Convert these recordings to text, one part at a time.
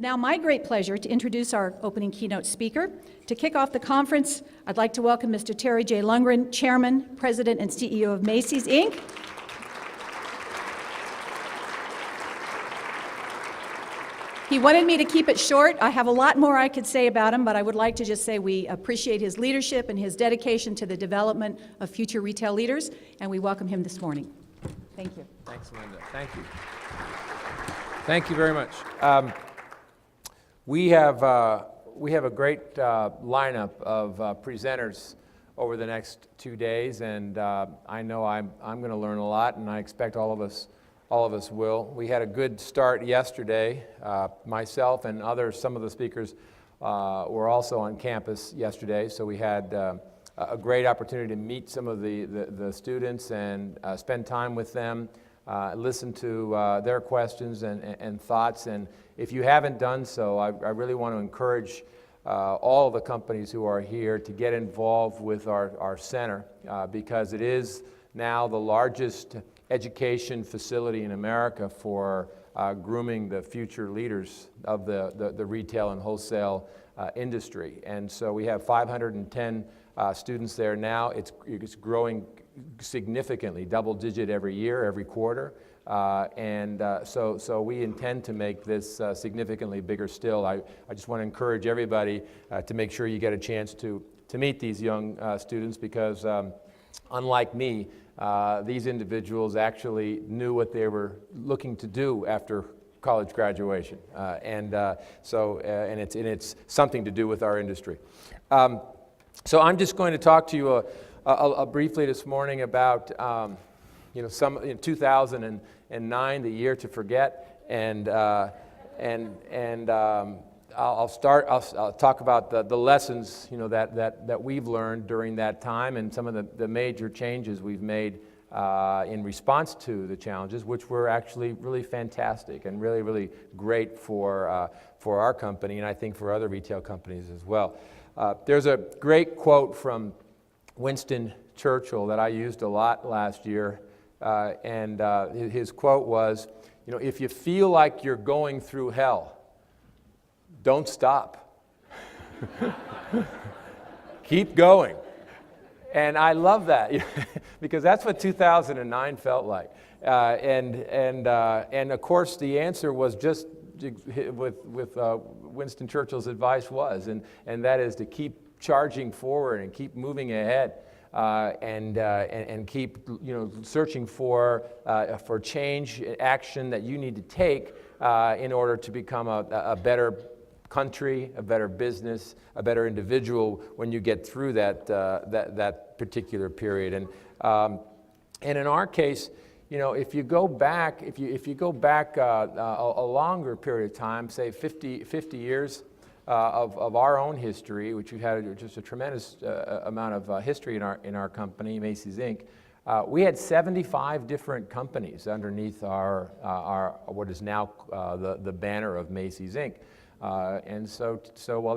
now my great pleasure to introduce our opening keynote speaker. To kick off the conference, I'd like to welcome Mr. Terry J. Lundgren, Chairman, President, and CEO of Macy's, Inc. He wanted me to keep it short. I have a lot more I could say about him, but I would like to just say we appreciate his leadership and his dedication to the development of future retail leaders, and we welcome him this morning. Thank you. Thanks, Linda. Thank you. Thank you very much. We have a great lineup of presenters over the next 2 days, and I know I'm going to learn a lot, and I expect all of us will. We had a good start yesterday. Myself and some of the speakers were also on campus yesterday, so we had a great opportunity to meet some of the students and spend time with them, listen to their questions and thoughts. And if you haven't done so, I really want to encourage all the companies who are here to get involved with our center because it is now the largest education facility in America for grooming the future leaders of the retail and wholesale industry. And so we have 510 students there now. It's growing significantly, double-digit every year, every quarter. So we intend to make this significantly bigger still. I just want to encourage everybody to make sure you get a chance to meet these young students because unlike me, these individuals actually knew what they were looking to do after college graduation, and it's something to do with our industry. So I'm just going to talk to you briefly this morning about 2009, the year to forget, and I'll talk about the lessons that we've learned during that time and some of the major changes we've made in response to the challenges, which were actually really fantastic and really, really great for our company and I think for other retail companies as well. There's a great quote from Winston Churchill that I used a lot last year, and his quote was, if you feel like you're going through hell, don't stop. Keep going. And I love that because that's what 2009 felt like. And of course, the answer was just with Winston Churchill's advice was, and that is to keep charging forward and keep moving ahead. And keep searching for change, action that you need to take in order to become a better country, a better business, a better individual when you get through that particular period. And in our case, if you go back, a longer period of time, say 50 years. Of our own history, which we've had just a tremendous amount of history in our company, Macy's Inc. We had 75 different companies underneath our what is now the banner of Macy's Inc. And so while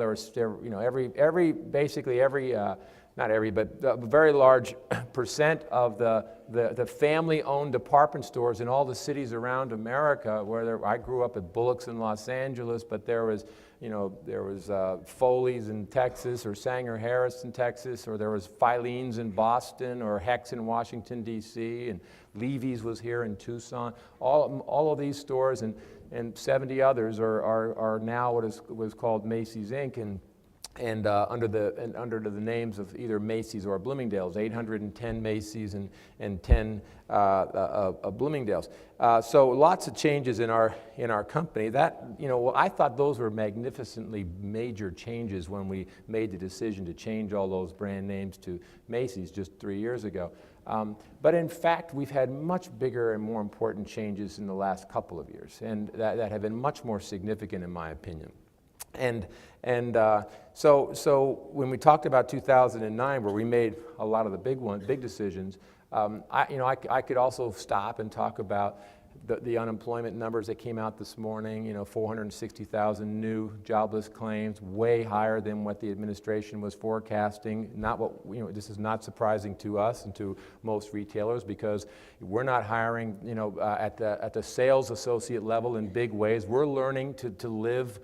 not every, but a very large percent of the family-owned department stores in all the cities around America, I grew up at Bullock's in Los Angeles, but there was Foley's in Texas, or Sanger Harris in Texas, or there was Filene's in Boston, or Hecht's in Washington, D.C., and Levy's was here in Tucson. All of these stores and 70 others are now what was called Macy's Inc. And under the names of either Macy's or Bloomingdale's, 810 Macy's and 10 Bloomingdale's. So lots of changes in our company. That I thought those were magnificently major changes when we made the decision to change all those brand names to Macy's just 3 years ago. But in fact, we've had much bigger and more important changes in the last couple of years, and that have been much more significant in my opinion. So when we talked about 2009, where we made a lot of the big decisions, I could also stop and talk about the unemployment numbers that came out this morning, 460,000 new jobless claims, way higher than what the administration was forecasting. This is not surprising to us and to most retailers, because we're not hiring, at the sales associate level in big ways. We're learning to live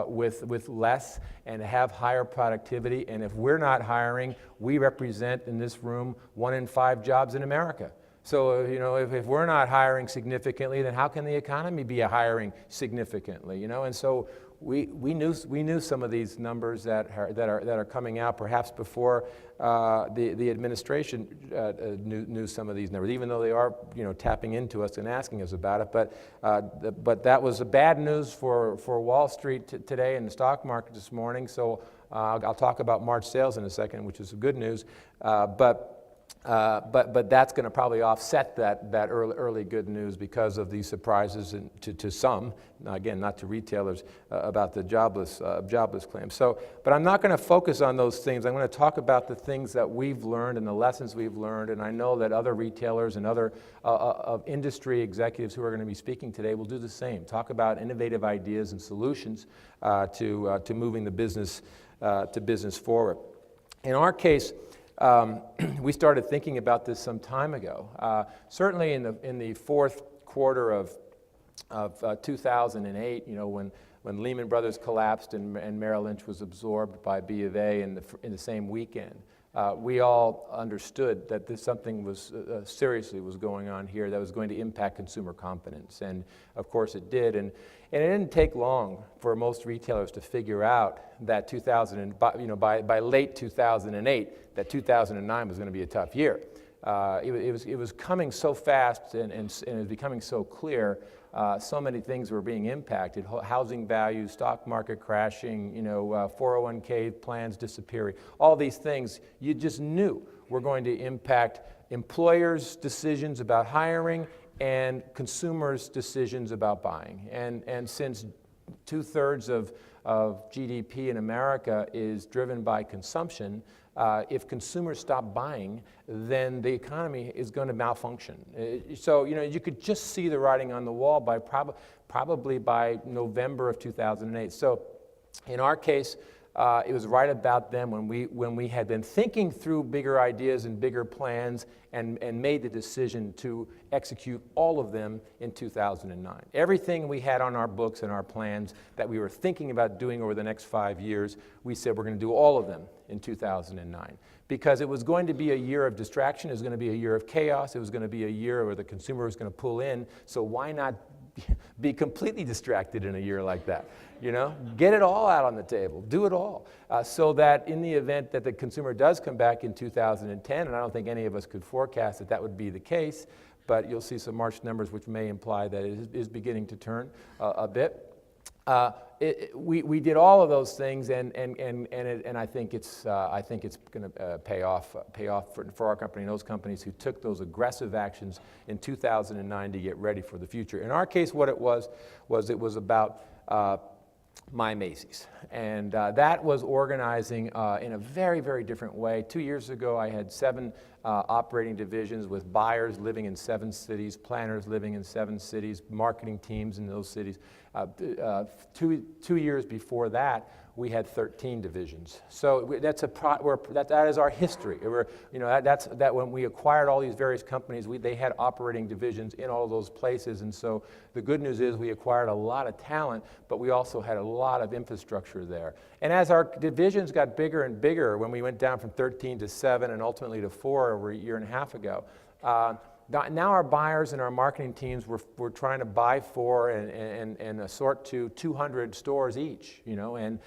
with less and have higher productivity. And if we're not hiring, we represent in this room 1 in 5 jobs in America. So, if we're not hiring significantly, then how can the economy be hiring significantly? And so we knew some of these numbers that are coming out, perhaps before the administration knew some of these numbers, even though they are tapping into us and asking us about it. But that was bad news for Wall Street today and the stock market this morning. So I'll talk about March sales in a second, which is good news. But that's going to probably offset that early good news because of these surprises to some, again, not to retailers, about the jobless claims. But I'm not going to focus on those things. I'm going to talk about the things that we've learned and the lessons we've learned. And I know that other retailers and other industry executives who are going to be speaking today will do the same. Talk about innovative ideas and solutions to moving the business forward. In our case, we started thinking about this some time ago. Certainly in the fourth quarter of 2008, when Lehman Brothers collapsed and Merrill Lynch was absorbed by B of A in the same weekend, we all understood that something was seriously was going on here that was going to impact consumer confidence, and of course it did. And it didn't take long for most retailers to figure out that by late 2008, that 2009 was going to be a tough year. It was coming so fast and it was becoming so clear. So many things were being impacted: housing values, stock market crashing, 401k plans disappearing. All these things you just knew were going to impact employers' decisions about hiring and consumers' decisions about buying. And since 2/3 of GDP in America is driven by consumption, if consumers stop buying, then the economy is going to malfunction. So, you could just see the writing on the wall by probably by November of 2008. So, in our case, it was right about then when we had been thinking through bigger ideas and bigger plans and made the decision to execute all of them in 2009. Everything we had on our books and our plans that we were thinking about doing over the next 5 years, we said we're going to do all of them in 2009. Because it was going to be a year of distraction, it was going to be a year of chaos, it was going to be a year where the consumer was going to pull in, so why not be completely distracted in a year like that? Get it all out on the table, do it all, so that in the event that the consumer does come back in 2010, and I don't think any of us could forecast that would be the case, but you'll see some March numbers which may imply that it is beginning to turn a bit. We did all of those things, and I think it's going to pay off for our company and those companies who took those aggressive actions in 2009 to get ready for the future. In our case, what it was about My Macy's, and that was organizing in a very, very different way. 2 years ago, I had 7 operating divisions with buyers living in 7 cities, planners living in 7 cities, marketing teams in those cities. 2 years before that, we had 13 divisions. So that is our history. That when we acquired all these various companies, they had operating divisions in all those places. And so the good news is we acquired a lot of talent, but we also had a lot of infrastructure there. And as our divisions got bigger and bigger, when we went down from 13 to 7 and ultimately to 4 over a year and a half ago, now our buyers and our marketing teams were trying to buy for and assort to 200 stores each, and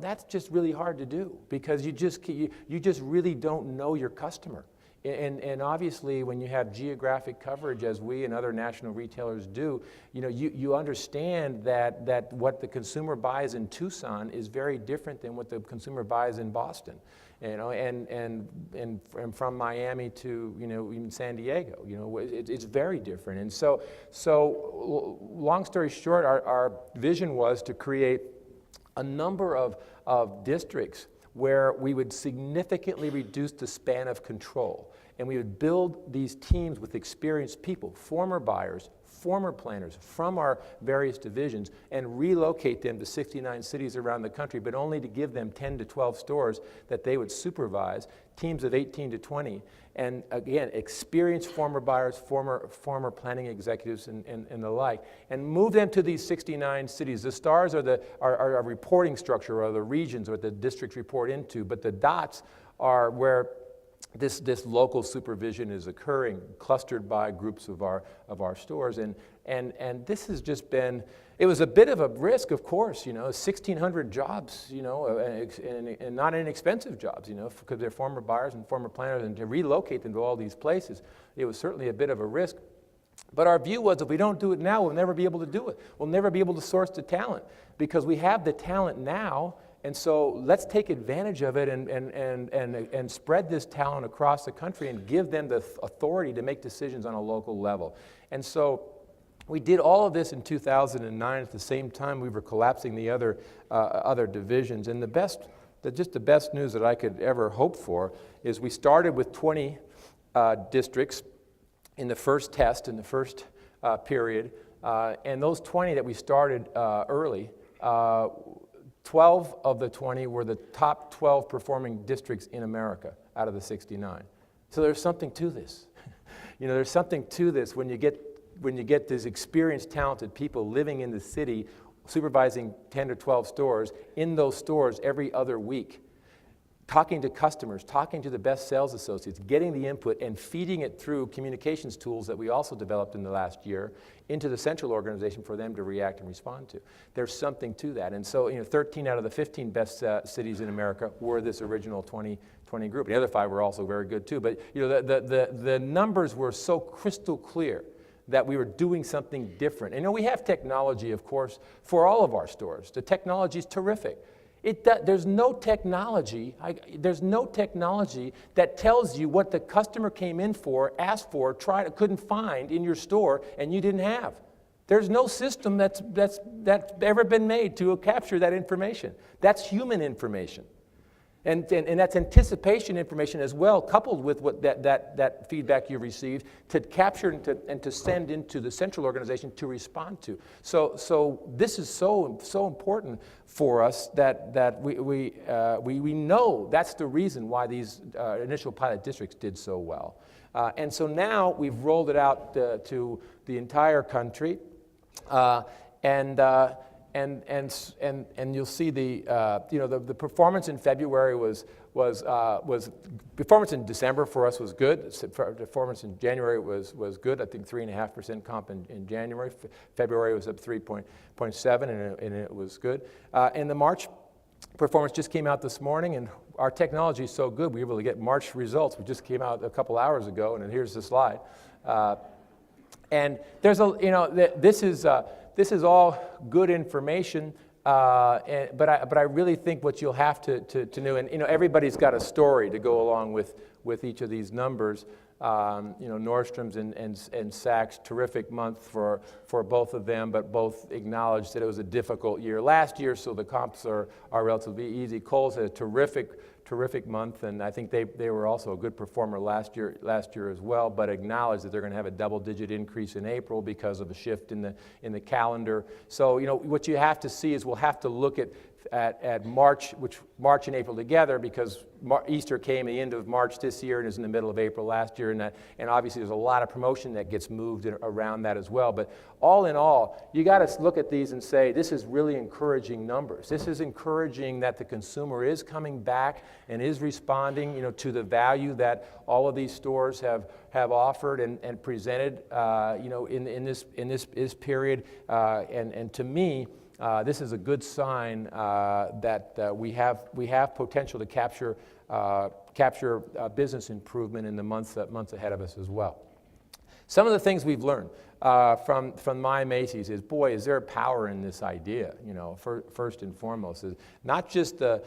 that's just really hard to do because you just really don't know your customer. And obviously, when you have geographic coverage, as we and other national retailers do, you understand that what the consumer buys in Tucson is very different than what the consumer buys in Boston, and from Miami to even San Diego, it's very different. And so long story short, our vision was to create a number of districts where we would significantly reduce the span of control. And we would build these teams with experienced people, former buyers, former planners from our various divisions, and relocate them to 69 cities around the country, but only to give them 10 to 12 stores that they would supervise, teams of 18 to 20. And again, experienced former buyers, former planning executives, and the like, and move them to these 69 cities. The stars are our reporting structure, or the regions, or the districts report into, but the dots are where this local supervision is occurring, clustered by groups of our stores, and this has just been. It was a bit of a risk, of course, 1,600 jobs, and not inexpensive jobs, because they're former buyers and former planners, and to relocate them to all these places, it was certainly a bit of a risk. But our view was, if we don't do it now, we'll never be able to do it. We'll never be able to source the talent, because we have the talent now. And so let's take advantage of it and spread this talent across the country and give them the authority to make decisions on a local level. And so we did all of this in 2009. At the same time, we were collapsing the other divisions. And the best news that I could ever hope for is we started with 20 districts in the first test, in the first period. And those 20 that we started early, 12 of the 20 were the top 12 performing districts in America out of the 69. So there's something to this. There's something to this when you get these experienced, talented people living in the city, supervising 10 to 12 stores, in those stores every other week, talking to customers, talking to the best sales associates, getting the input and feeding it through communications tools that we also developed in the last year into the central organization for them to react and respond to. There's something to that. And so 13 out of the 15 best cities in America were this original 20 group. The other 5 were also very good too. But the numbers were so crystal clear that we were doing something different. And we have technology, of course, for all of our stores. The technology is terrific. There's no technology that tells you what the customer came in for, asked for, couldn't find in your store, and you didn't have. There's no system that's ever been made to capture that information. That's human information. And that's anticipation information as well, coupled with what that feedback you received to capture and to send into the central organization to respond to. So this is so important for us that we know that's the reason why these initial pilot districts did so well. And so now we've rolled it out to the entire country, and you'll see the performance in February was performance in December for us was good. Performance in January was good. I think 3.5% comp in January. February was up 3.7, and it was good. And the March performance just came out this morning, and our technology is so good we were able to get March results. We just came out a couple hours ago, and here's the slide. And there's this is all good information, but I really think what you'll have to know, and everybody's got a story to go along with each of these numbers. Nordstrom's and Saks, terrific month for both of them, but both acknowledged that it was a difficult year last year, so the comps are relatively easy. Kohl's had a terrific month, and I think they were also a good performer last year as well, but acknowledged that they're going to have a double-digit increase in April because of a shift in the calendar. So what you have to see is we'll have to look at March and April together, because Easter came at the end of March this year and is in the middle of April last year, and obviously there's a lot of promotion that gets moved around that as well. But all in all, you got to look at these and say, this is really encouraging numbers. This is encouraging that the consumer is coming back and is responding, to the value that all of these stores have offered and presented, in this period. And to me, this is a good sign that we have potential to capture business improvement in the months ahead of us as well. Some of the things we've learned. from My Macy's is, boy, is there power in this idea, first and foremost. Is not just the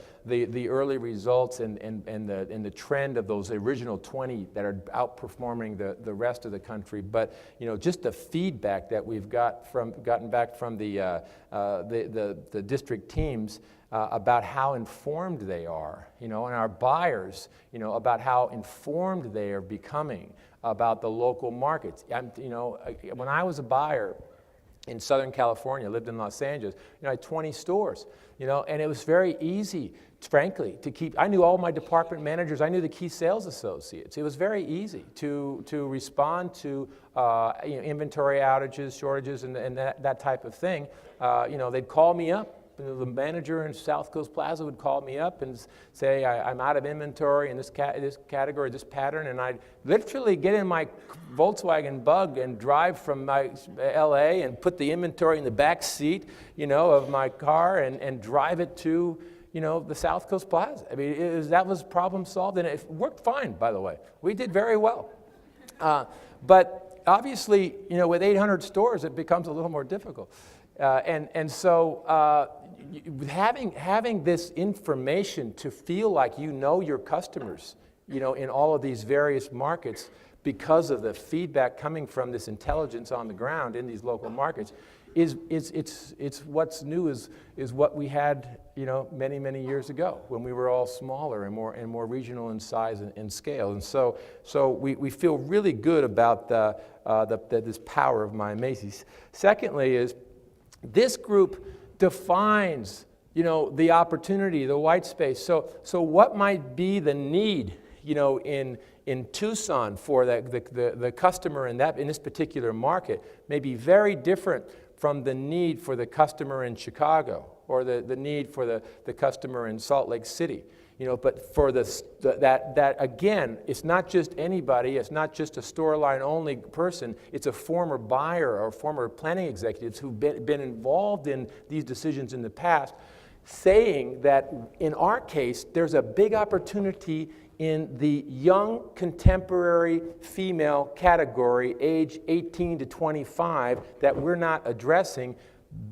early results and the trend of those original 20 that are outperforming the rest of the country, but, just the feedback that we've gotten back from the district teams about how informed they are, and our buyers, about how informed they are becoming about the local markets. When I was a buyer in Southern California, lived in Los Angeles, I had 20 stores, and it was very easy, frankly, to keep. I knew all my department managers. I knew the key sales associates. It was very easy to respond to inventory outages, shortages, and that type of thing. They'd call me up. The manager in South Coast Plaza would call me up and say, I'm out of inventory in this category, this pattern, and I'd literally get in my Volkswagen Bug and drive from my LA and put the inventory in the back seat, of my car and drive it to, the South Coast Plaza. I mean, that was problem solved, and it worked fine, by the way. We did very well. But obviously, with 800 stores, it becomes a little more difficult. So having this information to feel like your customers, in all of these various markets, because of the feedback coming from this intelligence on the ground in these local markets, it's what's new is what we had, many years ago when we were all smaller and more regional in size and scale. And so we feel really good about this power of My Macy's. Secondly is, this group defines, the opportunity, the white space. So what might be the need, in Tucson for the customer in this particular market may be very different from the need for the customer in Chicago or the need for the customer in Salt Lake City. But for that again, it's not just anybody, it's not just a store line only person, it's a former buyer or former planning executives who've been involved in these decisions in the past, saying that in our case, there's a big opportunity in the young contemporary female category, age 18 to 25, that we're not addressing.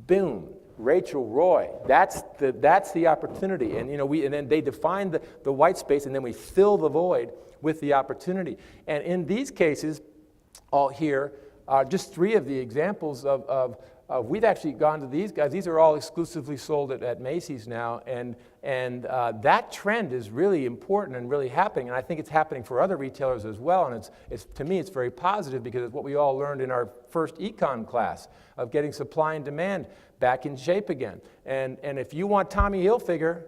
Boom. Rachel Roy, that's the opportunity, and and then they define the white space, and then we fill the void with the opportunity. And in these cases, all here are just 3 of the examples of we've actually gone to these guys. These are all exclusively sold at Macy's now, and that trend is really important and really happening, and I think it's happening for other retailers as well. And it's to me, it's very positive because it's what we all learned in our first econ class of getting supply and demand back in shape again. And if you want Tommy Hilfiger,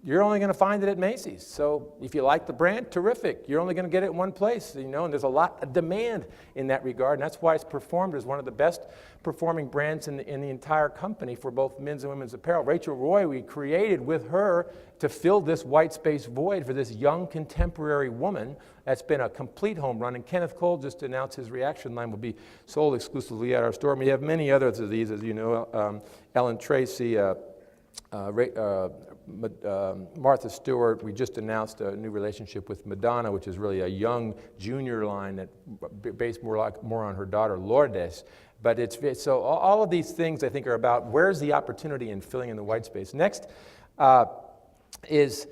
you're only going to find it at Macy's. So if you like the brand, terrific. You're only going to get it in one place, and there's a lot of demand in that regard, and that's why it's performed as one of the best performing brands in the entire company for both men's and women's apparel. Rachel Roy, we created with her to fill this white space void for this young contemporary woman. That's been a complete home run, and Kenneth Cole just announced his reaction line will be sold exclusively at our store. And we have many others of these, as you know, Ellen Tracy, Martha Stewart. We just announced a new relationship with Madonna, which is really a young junior line that based more on her daughter Lourdes. But so all of these things I think are about where's the opportunity in filling in the white space. Next is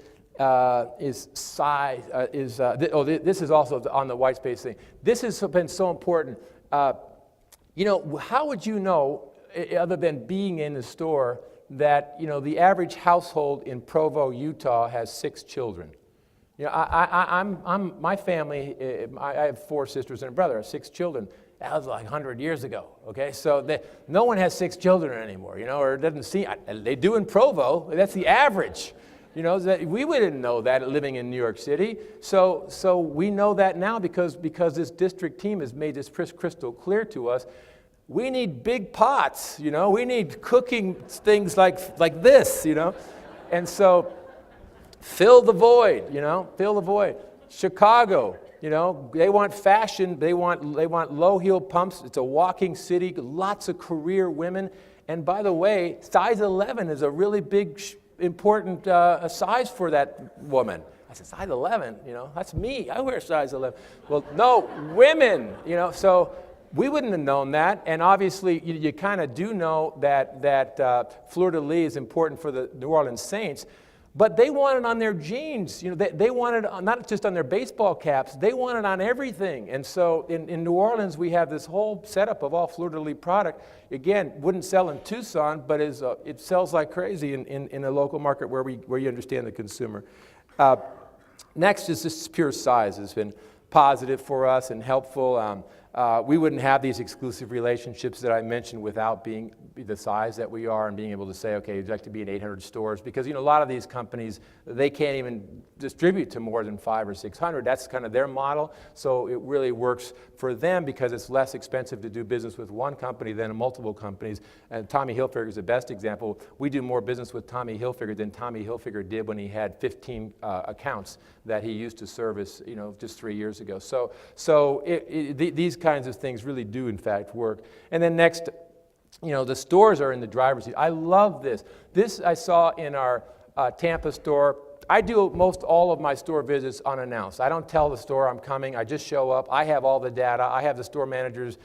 size. This is also on the white space thing. This has been so important. How would you know, other than being in the store, that the average household in Provo, Utah, has 6 children? My family. I have 4 sisters and a brother. 6 children. That was like 100 years ago. Okay, so no one has 6 children anymore. Or it doesn't seem. They do in Provo. That's the average. We didn't know that living in New York City. So we know that now because this district team has made this crystal clear to us. We need big pots, we need cooking things like this, and so fill the void, fill the void. Chicago, they want fashion, they want low heel pumps. It's a walking city, lots of career women, and by the way, size 11 is a really big, important size for that woman. I said, size 11, that's me. I wear size 11. Well, no, women, so We wouldn't have known that, and obviously you kind of do know that fleur-de-lis is important for the New Orleans Saints, but they want it on their jeans. They want it not just on their baseball caps, they want it on everything. And so in New Orleans, we have this whole setup of all fleur-de-lis product. Again, wouldn't sell in Tucson, but it sells like crazy in a local market where you understand the consumer. Next is just pure size. It's been positive for us and helpful. We wouldn't have these exclusive relationships that I mentioned without being the size that we are and being able to say, okay, you'd like to be in 800 stores, because a lot of these companies, they can't even distribute to more than 500 or 600. That's kind of their model, so it really works for them because it's less expensive to do business with one company than multiple companies. And Tommy Hilfiger is the best example. We do more business with Tommy Hilfiger than Tommy Hilfiger did when he had 15 accounts that he used to service, just 3 years ago. So these kinds of things really do, in fact, work. And then next, the stores are in the driver's seat. I love this. This I saw in our Tampa store. I do most all of my store visits unannounced. I don't tell the store I'm coming. I just show up. I have all the data. I have the store manager's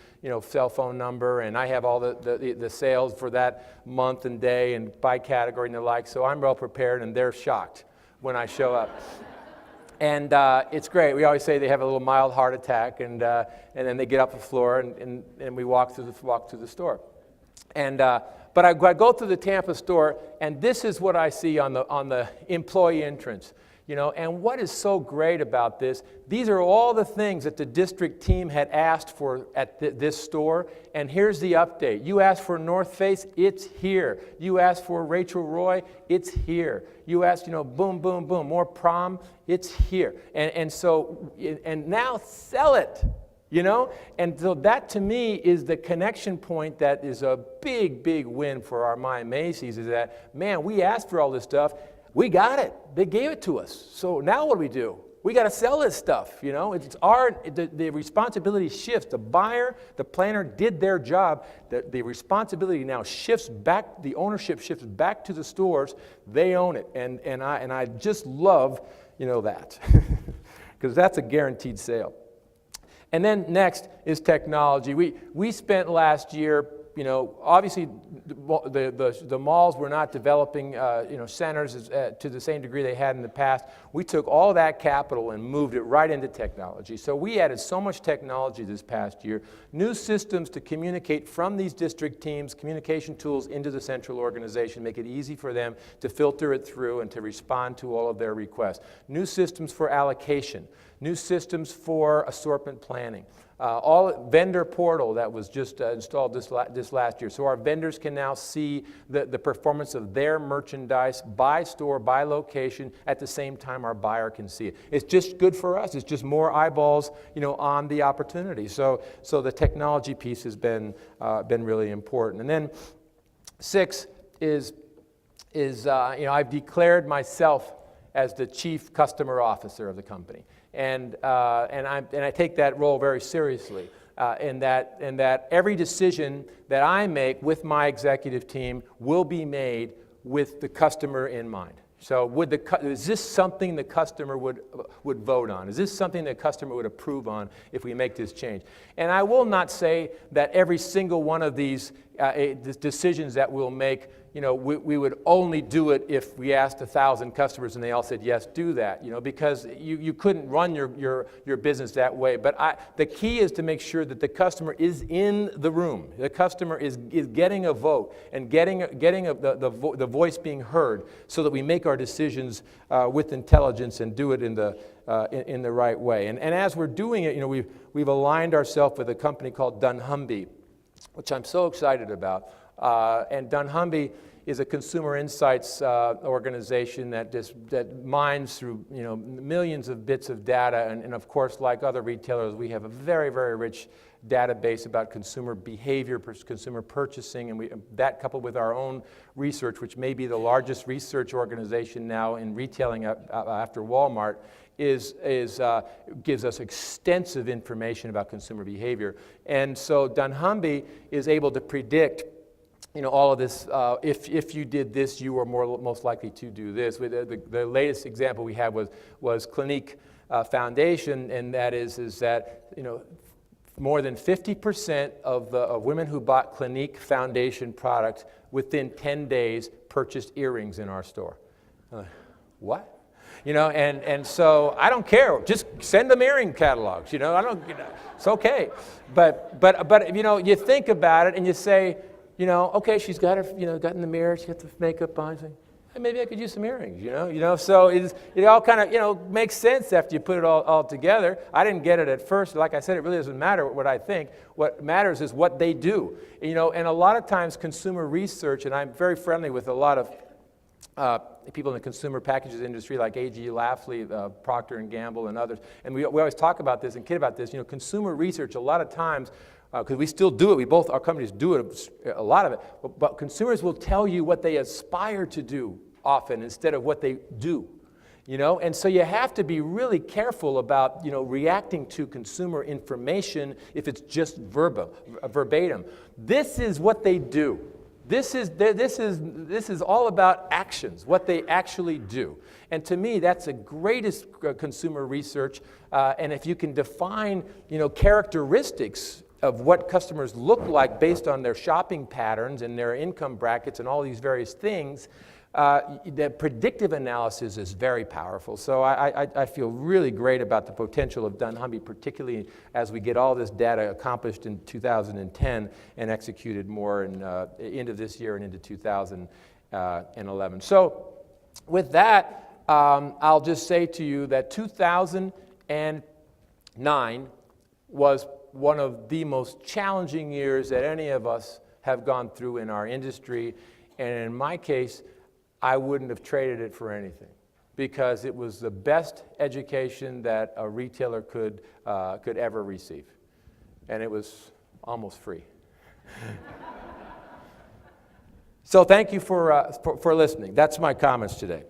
cell phone number, and I have all the sales for that month and day and by category and the like. So I'm well prepared, and they're shocked when I show up. And it's great. We always say they have a little mild heart attack, and then they get off the floor, and we walk through the store. But I go through the Tampa store, and this is what I see on the employee entrance. And what is so great about this, these are all the things that the district team had asked for at this store, and here's the update. You asked for North Face, it's here. You asked for Rachel Roy, it's here. You asked, boom, boom, boom, more prom, it's here. And now sell it. And so that to me is the connection point that is a big, big win for our My Macy's, is that, man, we asked for all this stuff. We got it. They gave it to us. So now what do? We got to sell this stuff, It's the responsibility shifts. The buyer, the planner did their job. The responsibility now shifts back, the ownership shifts back to the stores. They own it. And I just love, that. Because that's a guaranteed sale. And then next is technology. We spent last year, obviously the malls were not developing, centers to the same degree they had in the past. We took all that capital and moved it right into technology. So we added so much technology this past year, new systems to communicate from these district teams, communication tools into the central organization, make it easy for them to filter it through and to respond to all of their requests. New systems for allocation, new systems for assortment planning. All vendor portal that was just installed this last year. So our vendors can now see the performance of their merchandise by store, by location, at the same time our buyer can see it. It's just good for us. It's just more eyeballs, on the opportunity. So the technology piece has been really important. And then 6 is I've declared myself as the chief customer officer of the company. And I take that role very seriously. In that every decision that I make with my executive team will be made with the customer in mind. So is this something the customer would vote on? Is this something the customer would approve on if we make this change? And I will not say that every single one of these decisions that we'll make, we would only do it if we asked 1,000 customers and they all said, yes, do that, because you couldn't run your business that way. But the key is to make sure that the customer is in the room. The customer is getting a vote and getting the voice being heard, so that we make our decisions with intelligence and do it in the right way. And as we're doing it, we've aligned ourselves with a company called dunnhumby, which I'm so excited about. And dunnhumby is a consumer insights organization that mines through millions of bits of data, and of course, like other retailers, we have a very, very rich database about consumer behavior, consumer purchasing, and that coupled with our own research, which may be the largest research organization now in retailing after Walmart, gives us extensive information about consumer behavior. And so dunnhumby is able to predict all of this. If you did this, you were most likely to do this. The latest example we had was Clinique Foundation, and that is that more than 50% of women who bought Clinique foundation product within 10 days purchased earrings in our store. What? You know, and so I don't care. Just send them earring catalogs. You know, I don't. You know, it's okay. But you know, you think about it and you say, you know, okay, she's got her, you know, got in the mirror, she got the makeup on. She's like, hey, maybe I could use some earrings. You know. So it all kind of, you know, makes sense after you put it all together. I didn't get it at first. Like I said, it really doesn't matter what I think. What matters is what they do. You know, and a lot of times consumer research, and I'm very friendly with a lot of people in the consumer packages industry like A.G. Lafley, Procter & Gamble, and others. And we always talk about this and kid about this. You know, consumer research, a lot of times, because we still do it, our companies do it, a lot of it, but consumers will tell you what they aspire to do often instead of what they do. You know, and so you have to be really careful about, you know, reacting to consumer information if it's just verbatim. This is what they do. This is all about actions, what they actually do. And to me, that's the greatest consumer research. And if you can define, you know, characteristics of what customers look like based on their shopping patterns and their income brackets and all these various things, the predictive analysis is very powerful. So I feel really great about the potential of dunnhumby, particularly as we get all this data accomplished in 2010 and executed more into this year and into 2011. So with that, I'll just say to you that 2009 was one of the most challenging years that any of us have gone through in our industry. And in my case, I wouldn't have traded it for anything because it was the best education that a retailer could ever receive. And it was almost free. So thank you for listening. That's my comments today.